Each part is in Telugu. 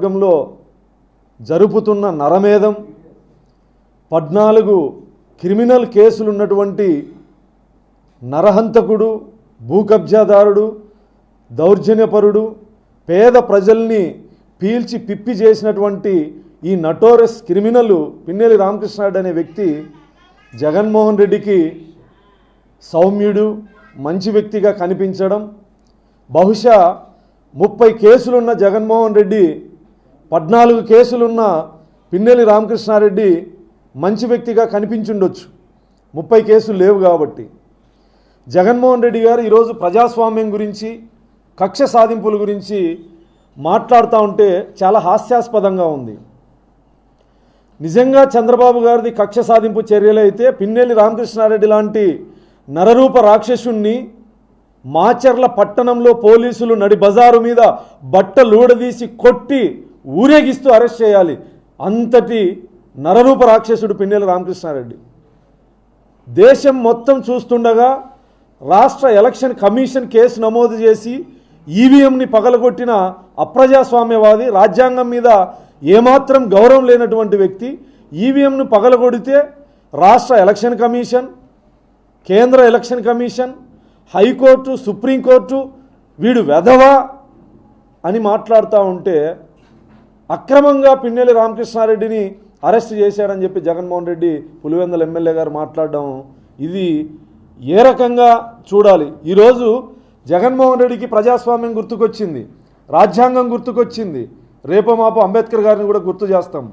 నియోజకవర్గంలో జరుపుతున్న నరమేధం, 14 క్రిమినల్ కేసులు ఉన్నటువంటి నరహంతకుడు, భూకబ్జాదారుడు, దౌర్జన్యపరుడు, పేద ప్రజల్ని పీల్చి పిప్పి చేసినటువంటి ఈ నటోరస్ క్రిమినల్ పిన్నెల్లి రామకృష్ణారెడ్డి అనే వ్యక్తి జగన్మోహన్ రెడ్డికి సౌమ్యుడు, మంచి వ్యక్తిగా కనిపించడం, బహుశా 30 కేసులున్న జగన్మోహన్ రెడ్డి 14 కేసులున్న పిన్నెల్లి రామకృష్ణారెడ్డి మంచి వ్యక్తిగా కనిపించుండొచ్చు. 30 కేసులు లేవు కాబట్టి. జగన్మోహన్ రెడ్డి గారు ఈరోజు ప్రజాస్వామ్యం గురించి, కక్ష సాధింపుల గురించి మాట్లాడుతూ ఉంటే చాలా హాస్యాస్పదంగా ఉంది. నిజంగా చంద్రబాబు గారిది కక్ష సాధింపు చర్యలైతే పిన్నెల్లి రామకృష్ణారెడ్డి లాంటి నరరూప రాక్షసుణ్ణి మాచర్ల పట్టణంలో పోలీసులు నడి బజారు మీద బట్టలూడదీసి కొట్టి ఊరేగిస్తూ అరెస్ట్ చేయాలి. అంతటి నరరూప రాక్షసుడు పిన్నెల్లి రామకృష్ణారెడ్డి. దేశం మొత్తం చూస్తుండగా రాష్ట్ర ఎలక్షన్ కమిషన్ కేసు నమోదు చేసి ఈవీఎంని పగలగొట్టిన అప్రజాస్వామ్యవాది, రాజ్యాంగం మీద ఏమాత్రం గౌరవం లేనటువంటి వ్యక్తి ఈవీఎంను పగలగొడితే రాష్ట్ర ఎలక్షన్ కమిషన్, కేంద్ర ఎలక్షన్ కమిషన్, హైకోర్టు, సుప్రీంకోర్టు వీడు వెధవా అని మాట్లాడుతూ ఉంటే అక్రమంగా పిన్నెల్లి రామకృష్ణారెడ్డిని అరెస్ట్ చేశాడని చెప్పి జగన్మోహన్ రెడ్డి పులివెందుల ఎమ్మెల్యే గారు మాట్లాడడం, ఇది ఏ రకంగా చూడాలి? ఈరోజు జగన్మోహన్ రెడ్డికి ప్రజాస్వామ్యం గుర్తుకొచ్చింది, రాజ్యాంగం గుర్తుకొచ్చింది, రేపో మాపో అంబేద్కర్ గారిని కూడా గుర్తు చేస్తాం.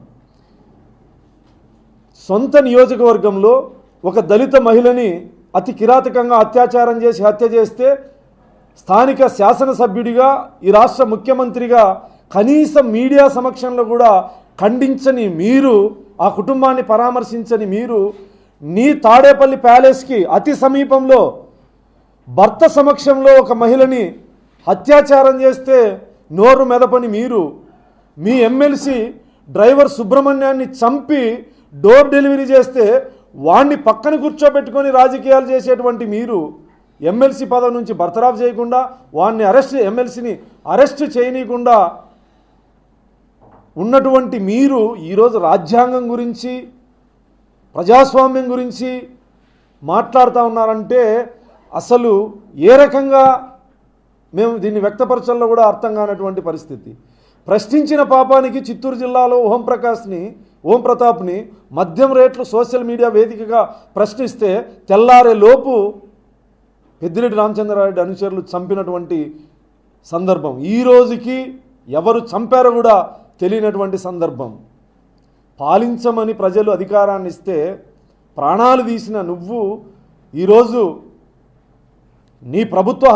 సొంత నియోజకవర్గంలో ఒక దళిత మహిళని అతి కిరాతకంగా అత్యాచారం చేసి హత్య చేస్తే స్థానిక శాసనసభ్యుడిగా, ఈ రాష్ట్ర ముఖ్యమంత్రిగా కనీసం మీడియా సమక్షంలో కూడా ఖండించని మీరు, ఆ కుటుంబాన్ని పరామర్శించని మీరు, నీ తాడేపల్లి ప్యాలెస్కి అతి సమీపంలో భర్త సమక్షంలో ఒక మహిళని అత్యాచారం చేస్తే నోరు మెదపని మీరు, మీ ఎమ్మెల్సీ డ్రైవర్ సుబ్రహ్మణ్యాన్ని చంపి డోర్ డెలివరీ చేస్తే వాణ్ణి పక్కన కూర్చోబెట్టుకొని రాజకీయాలు చేసేటువంటి మీరు, ఎమ్మెల్సీ పదవి నుంచి బర్తరాఫ్ చేయకుండా వాణ్ణి ఎమ్మెల్సీని అరెస్ట్ చేయనీయకుండా ఉన్నటువంటి మీరు ఈరోజు రాజ్యాంగం గురించి, ప్రజాస్వామ్యం గురించి మాట్లాడుతూ ఉన్నారంటే అసలు ఏ రకంగా మేము దీన్ని వ్యక్తపరచాలో కూడా అర్థం కానటువంటి పరిస్థితి. ప్రశ్నించిన పాపానికి చిత్తూరు జిల్లాలో ఓం ప్రతాప్ని మద్యం రేట్లు సోషల్ మీడియా వేదికగా ప్రశ్నిస్తే తెల్లారే లోపు పెద్దిరెడ్డి రామచంద్రారెడ్డి అనుచరులు చంపినటువంటి సందర్భం, ఈ రోజుకి ఎవరు చంపారో కూడా తెలియనటువంటి సందర్భం. పాలించమని ప్రజలు అధికారాన్ని ఇస్తే ప్రాణాలు తీసిన నువ్వు ఈరోజు నీ ప్రభుత్వ